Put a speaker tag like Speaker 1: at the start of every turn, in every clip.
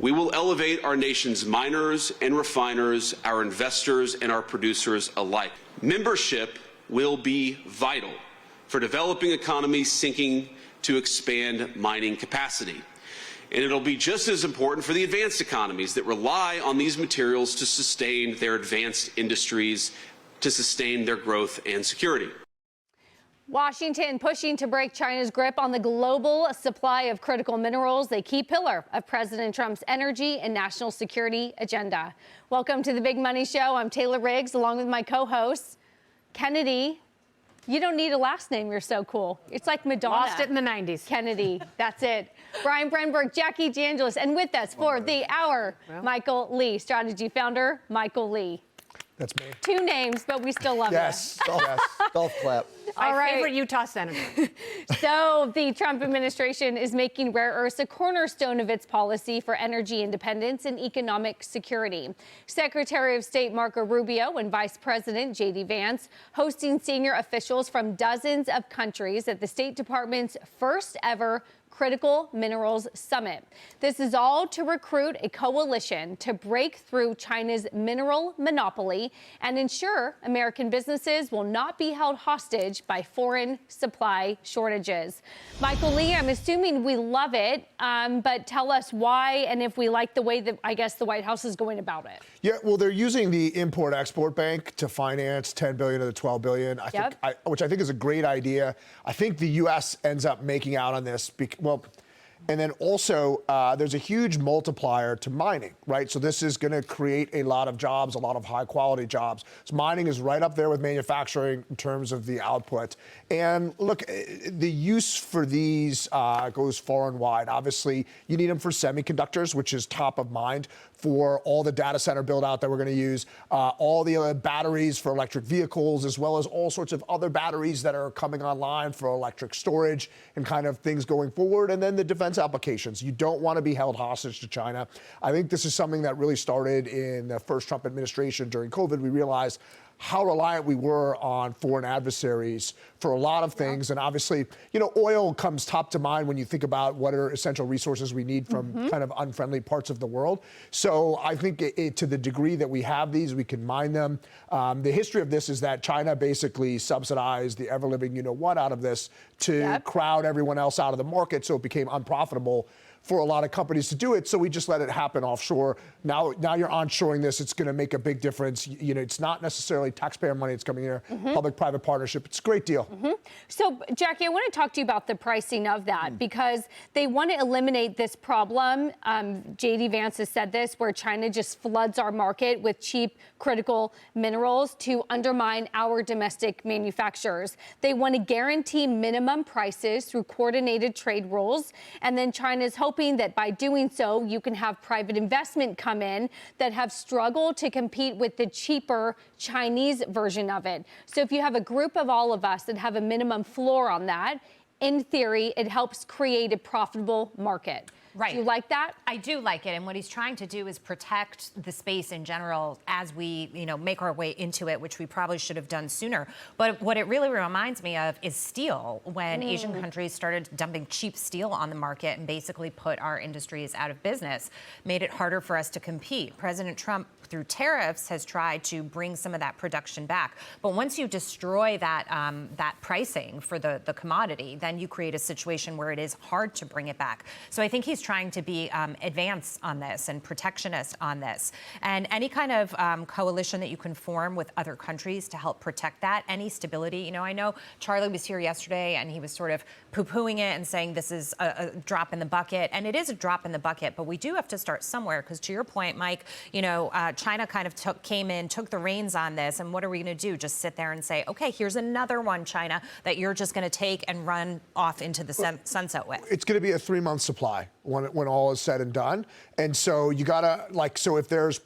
Speaker 1: We will elevate our nation's miners and refiners, our investors and our producers alike. Membership will be vital for developing economies seeking to expand mining capacity. And it'll be just as important for the advanced economies that rely on these materials to sustain their advanced industries, to sustain their growth and security.
Speaker 2: Washington pushing to break China's grip on the global supply of critical minerals, the key pillar of President Trump's energy and national security agenda. Welcome to the Big Money Show. I'm Taylor Riggs, along with my co-host, Kennedy. You don't need a last name. You're so cool. It's like Madonna.
Speaker 3: Lost it in the 90s.
Speaker 2: Kennedy. That's it. Brian Brenberg, Jackie DeAngelis, and with us for the hour, Michael Lee, strategy founder, Michael Lee.
Speaker 4: That's me.
Speaker 2: Two names, but we still love
Speaker 4: yes.
Speaker 2: you.
Speaker 4: Yes. Golf clap.
Speaker 3: My favorite Utah senator.
Speaker 2: So the Trump administration is making rare earths a cornerstone of its policy for energy independence and economic security. Secretary of State Marco Rubio and Vice President J.D. Vance hosting senior officials from dozens of countries at the State Department's first ever Critical Minerals Summit. This is all to recruit a coalition to break through China's mineral monopoly and ensure American businesses will not be held hostage by foreign supply shortages. Michael Lee, I'm assuming we love it, but tell us why and if we like the way that I guess the White House is going about it.
Speaker 4: Yeah, well, they're using the Import-Export Bank to finance $10 billion of the $12 billion, which I think is a great idea. I think the U.S. ends up making out on this. And then also, there's a huge multiplier to mining, right? So this is going to create a lot of jobs, a lot of high-quality jobs. So mining is right up there with manufacturing in terms of the output. And look, the use for these goes far and wide. Obviously, you need them for semiconductors, which is top of mind for all the data center build-out that we're going to use, all the batteries for electric vehicles, as well as all sorts of other batteries that are coming online for electric storage and kind of things going forward, and then the defense applications. You don't want to be held hostage to China. I think this is something that really started in the first Trump administration during COVID. We realized how reliant we were on foreign adversaries for a lot of things. And obviously, you know, oil comes top to mind when you think about what are essential resources we need from kind of unfriendly parts of the world. So I think to the degree that we have these, we can mine them. The history of this is that China basically subsidized the ever-living you-know-what out of this to crowd everyone else out of the market, so it became unprofitable for a lot of companies to do it, so we just let it happen offshore. Now you're onshoring this. It's going to make a big difference. You know, it's not necessarily taxpayer money that's coming here. Public-private partnership. It's a great deal.
Speaker 2: So, Jackie, I want to talk to you about the pricing of that because they want to eliminate this problem. J.D. Vance has said this, where China just floods our market with cheap critical minerals to undermine our domestic manufacturers. They want to guarantee minimum prices through coordinated trade rules, and then China's hoping that by doing so, you can have private investment come in that have struggled to compete with the cheaper Chinese version of it. So if you have a group of all of us that have a minimum floor on that, in theory, it helps create a profitable market.
Speaker 3: Right.
Speaker 2: Do you like that?
Speaker 5: I do like it. And what he's trying to do is protect the space in general as we, make our way into it, which we probably should have done sooner. But what it really reminds me of is steel, when Asian countries started dumping cheap steel on the market and basically put our industries out of business, made it harder for us to compete. President Trump, through tariffs, has tried to bring some of that production back. But once you destroy that that pricing for the commodity, then you create a situation where it is hard to bring it back. So I think he's trying to be advanced on this and protectionist on this. And any kind of coalition that you can form with other countries to help protect that, any stability. I know Charlie was here yesterday and he was sort of poo-pooing it and saying this is a drop in the bucket. And it is a drop in the bucket, but we do have to start somewhere, because to your point, Mike, China kind of took the reins on this. And what are we going to do? Just sit there and say, okay, here's another one, China, that you're just going to take and run off into the sunset with?
Speaker 4: It's going to be a 3-month supply when all is said and done. And so you got to, so if there's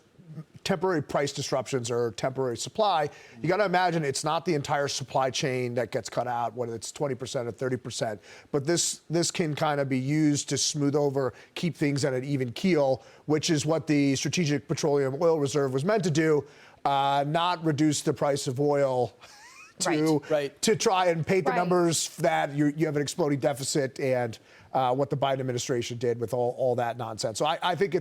Speaker 4: temporary price disruptions or temporary supply, you got to imagine it's not the entire supply chain that gets cut out, whether it's 20% or 30%. But this can kind of be used to smooth over, keep things at an even keel, which is what the Strategic Petroleum Oil Reserve was meant to do, not reduce the price of oil to try and paint the numbers that you have an exploding deficit and what the Biden administration did with all that nonsense. So I think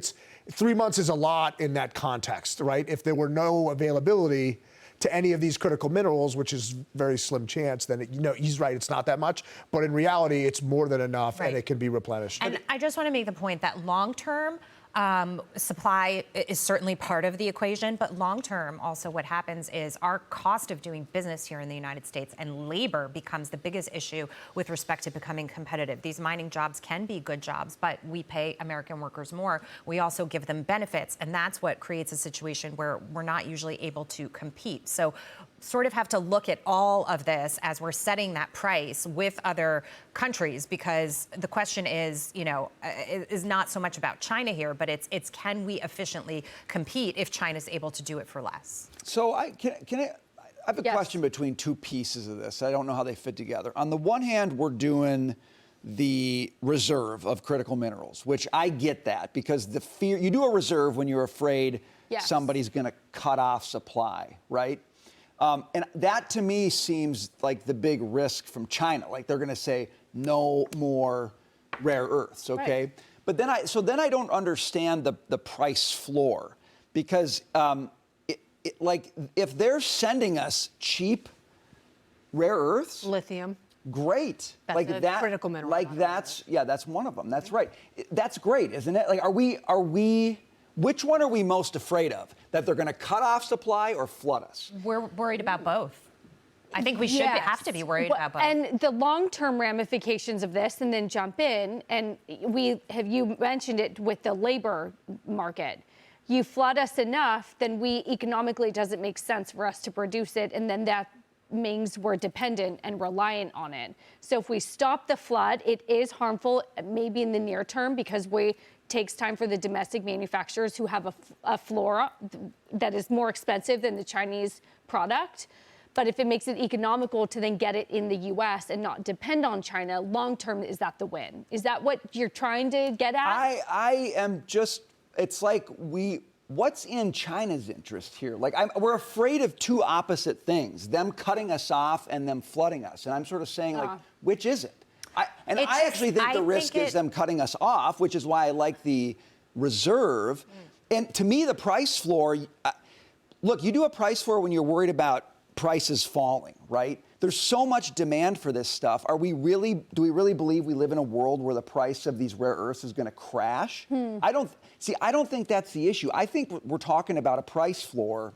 Speaker 4: 3 months is a lot in that context, right? If there were no availability to any of these critical minerals, which is very slim chance, then he's right, it's not that much. But in reality, it's more than enough, and it can be replenished.
Speaker 5: And I just want to make the point that long-term, supply is certainly part of the equation, but long-term also what happens is our cost of doing business here in the United States and labor becomes the biggest issue with respect to becoming competitive. These mining jobs can be good jobs, but we pay American workers more. We also give them benefits, and that's what creates a situation where we're not usually able to compete. So sort of have to look at all of this as we're setting that price with other countries, because the question is, is not so much about China here, but it's can we efficiently compete if China's able to do it for less?
Speaker 6: So I have a question between two pieces of this. I don't know how they fit together. On the one hand, we're doing the reserve of critical minerals, which I get that, because the fear, you do a reserve when you're afraid somebody's going to cut off supply, right? And that to me seems like the big risk from China. Like they're going to say no more rare earths, okay? Right. But then I don't understand the price floor, because like if they're sending us cheap rare earths,
Speaker 3: lithium,
Speaker 6: great.
Speaker 3: That's
Speaker 6: like that
Speaker 3: critical mineral.
Speaker 6: Like that's one of them. That's right. That's great, isn't it? Like are we? Which one are we most afraid of? That they're going to cut off supply or flood us?
Speaker 5: We're worried about both. I think we should have to be worried about both.
Speaker 2: And the long-term ramifications of this, and then jump in, and you mentioned it with the labor market. You flood us enough, then economically doesn't make sense for us to produce it, and then that means we're dependent and reliant on it. So if we stop the flood, it is harmful, maybe in the near term, because takes time for the domestic manufacturers who have a floor that is more expensive than the Chinese product. But if it makes it economical to then get it in the U.S. and not depend on China, long term, is that the win? Is that what you're trying to get at?
Speaker 6: I am just, it's like what's in China's interest here? Like we're afraid of two opposite things, them cutting us off and them flooding us. And I'm sort of saying, like, which is it? I actually think the risk is them cutting us off, which is why I like the reserve. And to me, the price floor, look, you do a price floor when you're worried about prices falling, right? There's so much demand for this stuff. Do we really believe we live in a world where the price of these rare earths is going to crash? I don't think that's the issue. I think we're talking about a price floor,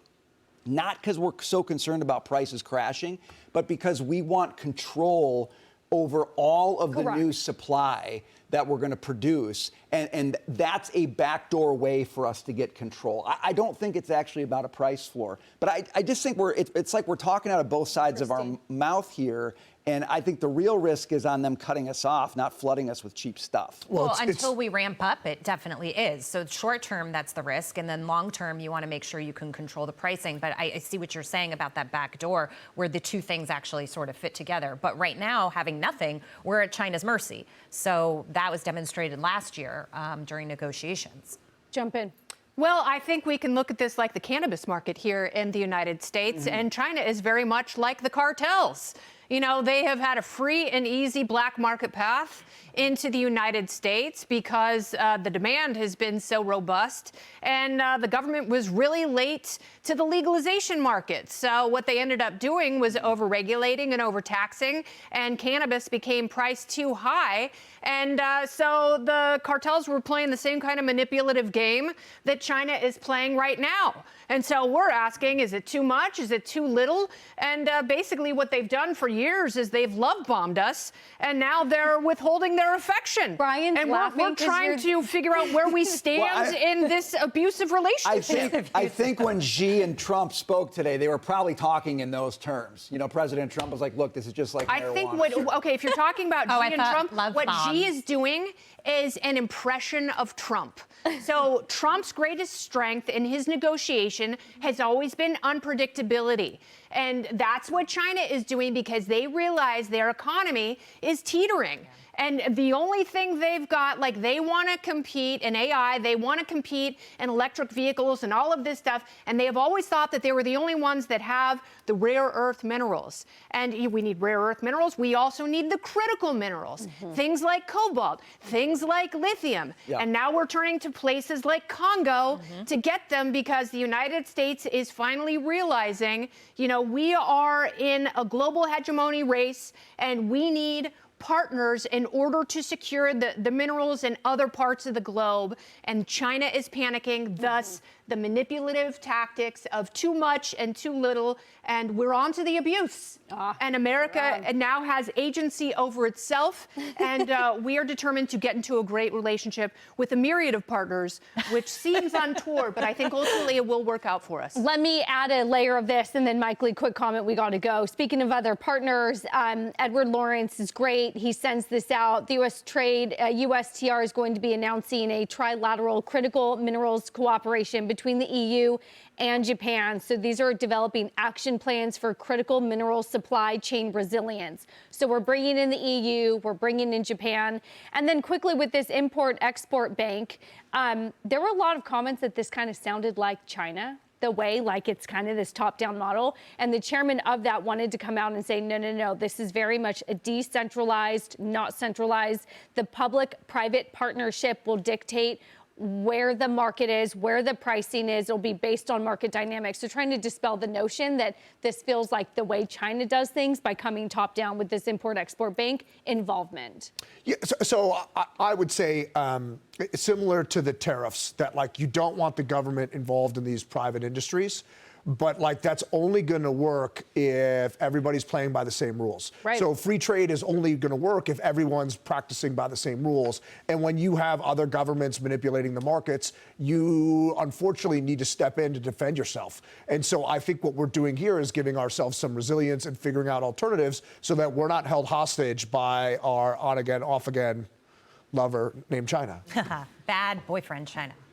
Speaker 6: not because we're so concerned about prices crashing, but because we want control over all of the new supply that we're going to produce. And that's a backdoor way for us to get control. I don't think it's actually about a price floor. But I just think it's like we're talking out of both sides of our mouth here. And I think the real risk is on them cutting us off, not flooding us with cheap stuff.
Speaker 5: Well, until we ramp up, it definitely is. So short term, that's the risk. And then long term, you want to make sure you can control the pricing. But I see what you're saying about that back door, where the two things actually sort of fit together. But right now, having nothing, we're at China's mercy. So that was demonstrated last year during negotiations.
Speaker 2: Jump in.
Speaker 3: Well, I think we can look at this like the cannabis market here in the United States, and China is very much like the cartels. They have had a free and easy black market path into the United States because the demand has been so robust, and the government was really late to the legalization market. So what they ended up doing was overregulating and overtaxing, and cannabis became priced too high. And so the cartels were playing the same kind of manipulative game that China is playing right now. And so we're asking, is it too much? Is it too little? And basically what they've done for years is they've love bombed us, and now they're withholding their affection.
Speaker 2: Brian's
Speaker 3: and we're trying to figure out where we stand in this abusive relationship.
Speaker 6: I think when Xi and Trump spoke today, they were probably talking in those terms. President Trump was like, look, this is just like marijuana.
Speaker 3: I think if you're talking about Xi and Trump, what Xi is doing is an impression of Trump. So Trump's greatest strength in his negotiation has always been unpredictability. And that's what China is doing, because they realize their economy is teetering. And the only thing they've got, like, they want to compete in AI, they want to compete in electric vehicles and all of this stuff. And they have always thought that they were the only ones that have the rare earth minerals. And we need rare earth minerals. We also need the critical minerals, things like cobalt, things like lithium.
Speaker 6: Yeah.
Speaker 3: And now we're turning to places like Congo to get them, because the United States is finally realizing, you know, we are in a global hegemony race and we need partners in order to secure the minerals in other parts of the globe. And China is panicking, thus the manipulative tactics of too much and too little. And we're on to the abuse. And America now has agency over itself. And we are determined to get into a great relationship with a myriad of partners, which seems untoward, but I think ultimately it will work out for us.
Speaker 2: Let me add a layer of this, and then Mike Lee, quick comment, we got to go. Speaking of other partners, Edward Lawrence is great. He sends this out. The U.S. Trade, USTR is going to be announcing a trilateral critical minerals cooperation between the EU and Japan. So these are developing action plans for critical mineral supply chain resilience. So we're bringing in the EU, we're bringing in Japan. And then quickly with this import-export bank, there were a lot of comments that this kind of sounded like China, the way, like it's kind of this top-down model. And the chairman of that wanted to come out and say, no, no, no, this is very much a decentralized, not centralized. The public-private partnership will dictate where the market is, where the pricing is. It'll be based on market dynamics. So trying to dispel the notion that this feels like the way China does things by coming top down with this import-export bank involvement.
Speaker 4: Yeah, so I would say similar to the tariffs, that like you don't want the government involved in these private industries. But like that's only going to work if everybody's playing by the same rules.
Speaker 2: Right.
Speaker 4: So free trade is only going to work if everyone's practicing by the same rules. And when you have other governments manipulating the markets, you unfortunately need to step in to defend yourself. And so I think what we're doing here is giving ourselves some resilience and figuring out alternatives so that we're not held hostage by our on again, off again lover named China.
Speaker 5: Bad boyfriend, China.